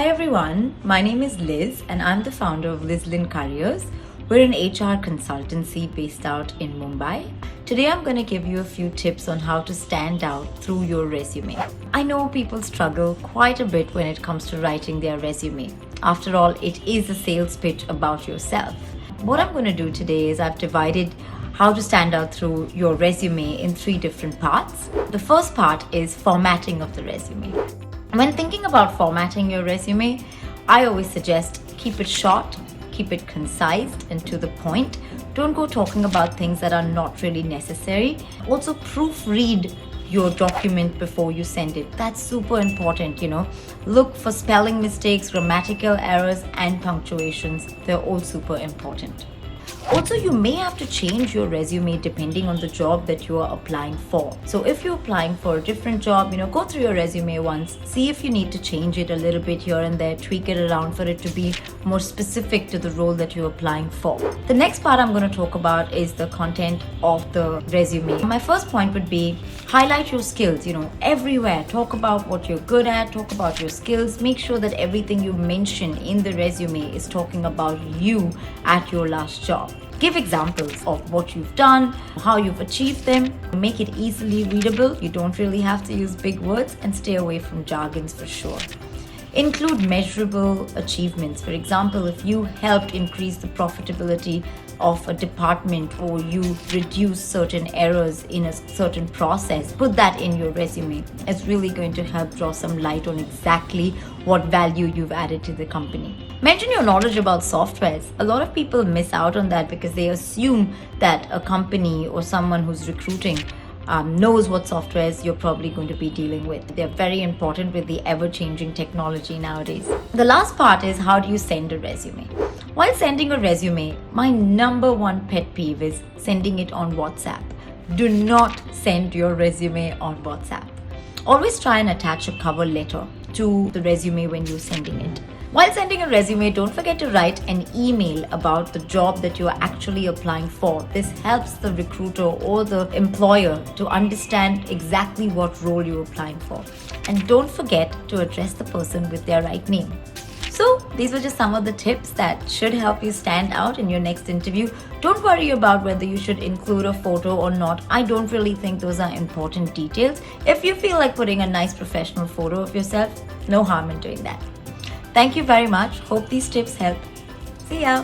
Hi everyone, my name is Liz and I'm the founder of Liz Lynn Careers. We're an HR consultancy based out in Mumbai. Today I'm going to give you a few tips on how to stand out through your resume. I know people struggle quite a bit when it comes to writing their resume. After all, it is a sales pitch about yourself. What I'm going to do today is I've divided how to stand out through your resume in 3 different parts. The first part is formatting of the resume. When thinking about formatting your resume, I always suggest keep it short, keep it concise and to the point. Don't go talking about things that are not really necessary. Also proofread your document before you send it. That's super important, Look for spelling mistakes, grammatical errors and punctuations. They're all super important. Also, you may have to change your resume depending on the job that you are applying for. So if you're applying for a different job, go through your resume once, see if you need to change it a little bit here and there, tweak it around for it to be more specific to the role that you're applying for. The next part I'm going to talk about is the content of the resume. My first point would be highlight your skills, everywhere. Talk about what you're good at, talk about your skills. Make sure that everything you mention in the resume is talking about you at your last job. Give examples of what you've done, how you've achieved them. Make it easily readable. You don't really have to use big words, and stay away from jargons for sure. Include measurable achievements. For example, if you helped increase the profitability of a department or you reduce certain errors in a certain process, put that in your resume. It's really going to help draw some light on exactly what value you've added to the company. Mention your knowledge about softwares. A lot of people miss out on that because they assume that a company or someone who's recruiting knows what softwares you're probably going to be dealing with. They're very important with the ever-changing technology nowadays. The last part is how do you send a resume? While sending a resume, my number one pet peeve is sending it on WhatsApp. Do not send your resume on WhatsApp. Always try and attach a cover letter to the resume when you're sending it. While sending a resume, don't forget to write an email about the job that you are actually applying for. This helps the recruiter or the employer to understand exactly what role you're applying for. And don't forget to address the person with their right name. So these were just some of the tips that should help you stand out in your next interview. Don't worry about whether you should include a photo or not. I don't really think those are important details. If you feel like putting a nice professional photo of yourself, no harm in doing that. Thank you very much. Hope these tips help. See ya.